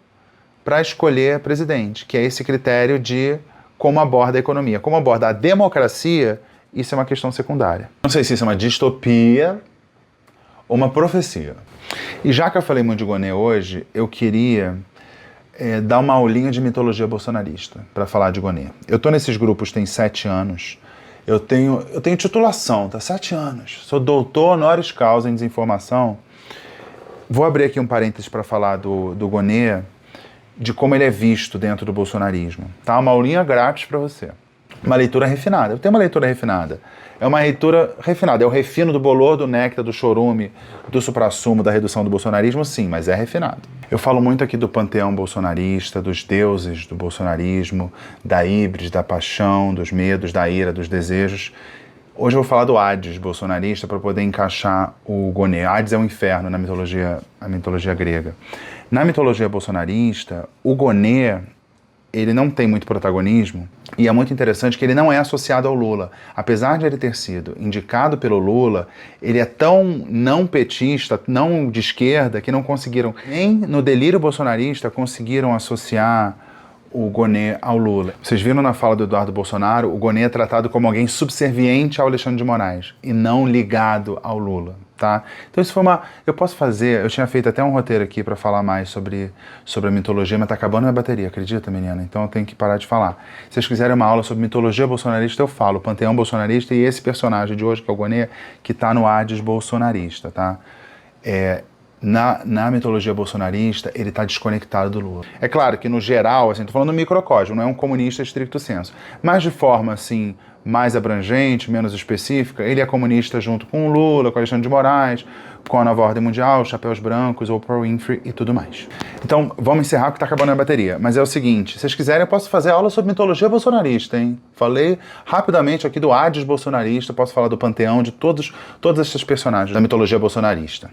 para escolher presidente, que é esse critério de como aborda a economia. Como aborda a democracia, isso é uma questão secundária. Não sei se isso é uma distopia ou uma profecia. E já que eu falei muito de Gonê hoje, eu queria dar uma aulinha de mitologia bolsonarista para falar de Gonê. Eu estou nesses grupos tem 7 anos. Eu tenho titulação, tá? 7 anos. Sou doutor honoris causa em desinformação. Vou abrir aqui um parênteses para falar do Gonê, de como ele é visto dentro do bolsonarismo. Tá? Uma aulinha grátis para você. Uma leitura refinada. Eu tenho uma leitura refinada. É uma leitura refinada. É o refino do bolor, do néctar, do chorume, do suprassumo, da redução do bolsonarismo, sim, mas é refinado. Eu falo muito aqui do panteão bolsonarista, dos deuses do bolsonarismo, da híbris, da paixão, dos medos, da ira, dos desejos. Hoje eu vou falar do Hades bolsonarista para poder encaixar o Gonê. Hades é o inferno na mitologia grega. Na mitologia bolsonarista, o Gonê, ele não tem muito protagonismo e é muito interessante que ele não é associado ao Lula. Apesar de ele ter sido indicado pelo Lula, ele é tão não petista, não de esquerda, que não conseguiram, nem no delírio bolsonarista, conseguiram associar o Gonê ao Lula. Vocês viram na fala do Eduardo Bolsonaro, o Gonê é tratado como alguém subserviente ao Alexandre de Moraes e não ligado ao Lula, tá? Então isso foi eu posso fazer, eu tinha feito até um roteiro aqui para falar mais sobre a mitologia, mas tá acabando minha bateria, acredita, menina? Então eu tenho que parar de falar. Se vocês quiserem uma aula sobre mitologia bolsonarista, eu falo, o panteão bolsonarista e esse personagem de hoje, que é o Gonê, que tá no Hades bolsonarista, tá? Na mitologia bolsonarista, ele está desconectado do Lula. É claro que, no geral, assim, estou falando do microcosmo, não é um comunista estricto sensu, mas de forma, assim, mais abrangente, menos específica, ele é comunista junto com o Lula, com o Alexandre de Moraes, com a Nova Ordem Mundial, Chapéus Brancos, Oprah Winfrey e tudo mais. Então, vamos encerrar porque está acabando a bateria. Mas é o seguinte, se vocês quiserem, eu posso fazer aula sobre mitologia bolsonarista, hein? Falei rapidamente aqui do Hades bolsonarista, posso falar do panteão, de todos esses personagens da mitologia bolsonarista.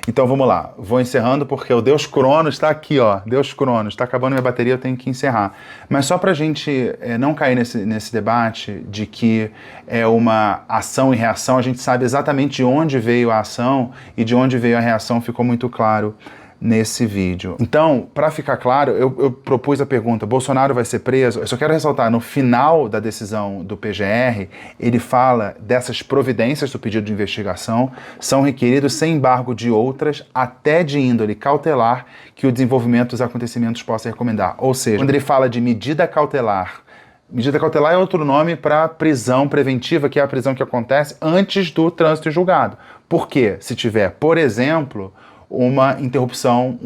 Então vamos lá, vou encerrando porque o Deus Cronos está aqui, ó. Deus Cronos, está acabando minha bateria, eu tenho que encerrar. Mas só para a gente não cair nesse debate de que é uma ação e reação, a gente sabe exatamente de onde veio a ação e de onde veio a reação, ficou muito claro nesse vídeo. Então, para ficar claro, eu propus a pergunta, Bolsonaro vai ser preso? Eu só quero ressaltar, no final da decisão do PGR, ele fala dessas providências do pedido de investigação são requeridos sem embargo de outras, até de índole cautelar, que o desenvolvimento dos acontecimentos possa recomendar. Ou seja, quando ele fala de medida cautelar é outro nome para prisão preventiva, que é a prisão que acontece antes do trânsito em julgado. Por quê? Se tiver, por exemplo, uma interrupção,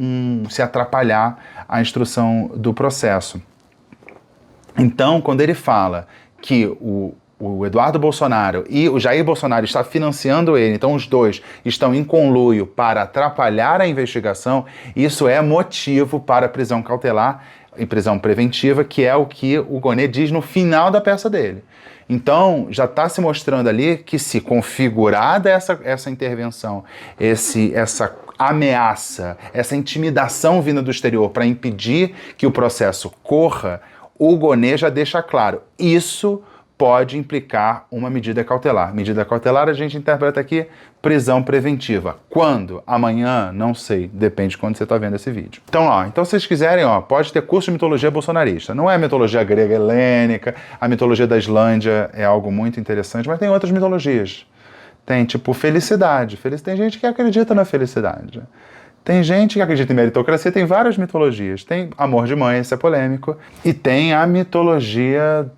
se atrapalhar a instrução do processo. Então, quando ele fala que o Eduardo Bolsonaro e o Jair Bolsonaro está financiando ele, então os dois estão em conluio para atrapalhar a investigação, isso é motivo para prisão cautelar e prisão preventiva, que é o que o Gonê diz no final da peça dele. Então, já está se mostrando ali que, se configurada essa intervenção, essa ameaça, essa intimidação vinda do exterior para impedir que o processo corra, o Gonê já deixa claro, isso pode implicar uma medida cautelar. Medida cautelar a gente interpreta aqui prisão preventiva. Quando? Amanhã? Não sei. Depende de quando você está vendo esse vídeo. Então, se vocês quiserem, pode ter curso de mitologia bolsonarista. Não é mitologia grega helênica, a mitologia da Islândia é algo muito interessante, mas tem outras mitologias. Tem, tipo, felicidade. Tem gente que acredita na felicidade. Tem gente que acredita em meritocracia, tem várias mitologias. Tem amor de mãe, esse é polêmico. E tem a mitologia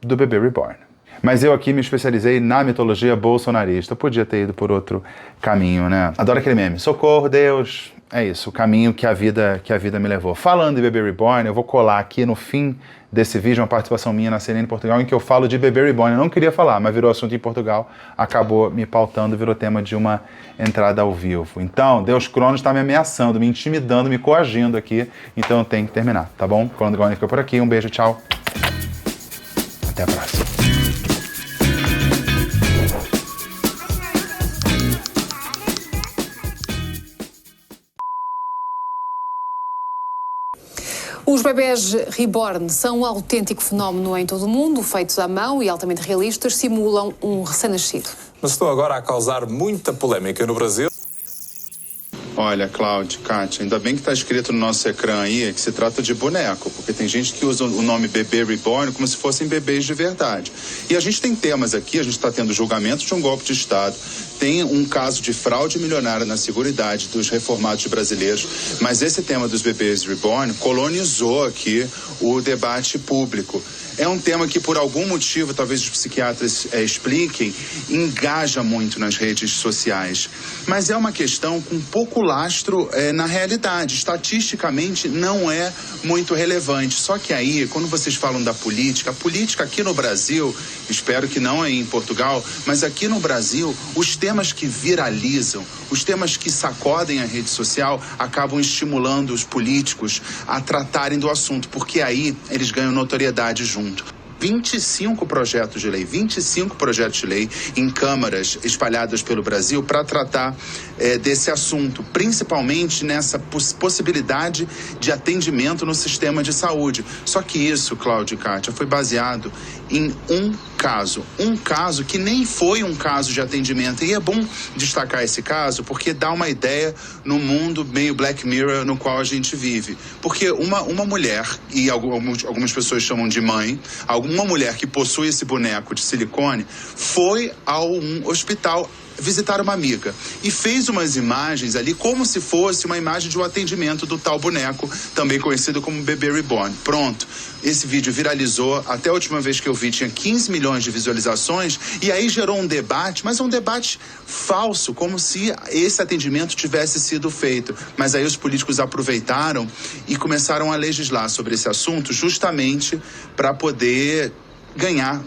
do bebê reborn. Mas eu aqui me especializei na mitologia bolsonarista. Eu podia ter ido por outro caminho, né? Adoro aquele meme. Socorro, Deus. É isso, o caminho que a vida me levou. Falando de bebê reborn, eu vou colar aqui no fim desse vídeo uma participação minha na CNN Portugal em que eu falo de bebê reborn. Eu não queria falar, mas virou assunto em Portugal, acabou me pautando, virou tema de uma entrada ao vivo. Então, Deus Cronos está me ameaçando, me intimidando, me coagindo aqui, então eu tenho que terminar, tá bom? Colando Gonê fica por aqui, um beijo, tchau. Até a próxima. Os bebés reborn são um autêntico fenómeno em todo o mundo, feitos à mão e altamente realistas, simulam um recém-nascido. Mas estão agora a causar muita polémica no Brasil. Olha, Cláudio, Kátia, ainda bem que está escrito no nosso ecrã aí que se trata de boneco, porque tem gente que usa o nome bebê reborn como se fossem bebês de verdade. E a gente tem temas aqui, a gente está tendo julgamento de um golpe de Estado, tem um caso de fraude milionária na Seguridade dos reformados brasileiros, mas esse tema dos bebês reborn colonizou aqui o debate público. É um tema que, por algum motivo, talvez os psiquiatras expliquem, engaja muito nas redes sociais. Mas é uma questão com pouco lastro na realidade. Estatisticamente, não é muito relevante. Só que aí, quando vocês falam da política, a política aqui no Brasil, espero que não aí em Portugal, mas aqui no Brasil, os temas que viralizam, os temas que sacodem a rede social, acabam estimulando os políticos a tratarem do assunto, porque aí eles ganham notoriedade junto. 25 projetos de lei em câmaras espalhadas pelo Brasil para tratar desse assunto, principalmente nessa possibilidade de atendimento no sistema de saúde. Só que isso, Cláudio e Kátia, foi baseado em um caso que nem foi um caso de atendimento. E é bom destacar esse caso porque dá uma ideia no mundo meio Black Mirror no qual a gente vive. Porque uma mulher, e algumas pessoas chamam de mãe, uma mulher que possui esse boneco de silicone, foi a um hospital visitar uma amiga e fez umas imagens ali como se fosse uma imagem de um atendimento do tal boneco, também conhecido como bebê reborn. Pronto, esse vídeo viralizou, até a última vez que eu vi tinha 15 milhões de visualizações e aí gerou um debate, mas é um debate falso, como se esse atendimento tivesse sido feito. Mas aí os políticos aproveitaram e começaram a legislar sobre esse assunto justamente para poder ganhar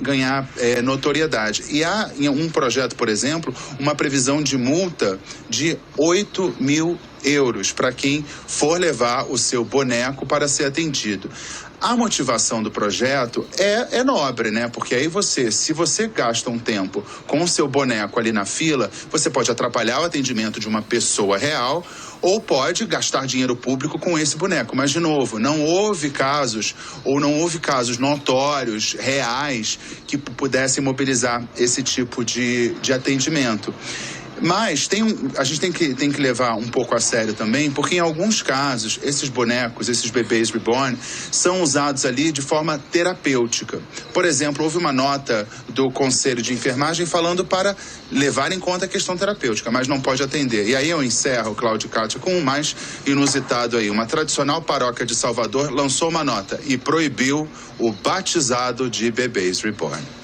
notoriedade. E há em um projeto, por exemplo, uma previsão de multa de 8 mil euros para quem for levar o seu boneco para ser atendido. A motivação do projeto é nobre, né? Porque aí se você gasta um tempo com o seu boneco ali na fila, você pode atrapalhar o atendimento de uma pessoa real ou pode gastar dinheiro público com esse boneco. Mas, de novo, não houve casos notórios, reais, que pudessem mobilizar esse tipo de atendimento. Mas a gente tem que levar um pouco a sério também, porque em alguns casos, esses bonecos, esses bebês reborn, são usados ali de forma terapêutica. Por exemplo, houve uma nota do Conselho de Enfermagem falando para levar em conta a questão terapêutica, mas não pode atender. E aí eu encerro, Cláudio e Kátia, com o mais inusitado aí. Uma tradicional paróquia de Salvador lançou uma nota e proibiu o batizado de bebês reborn.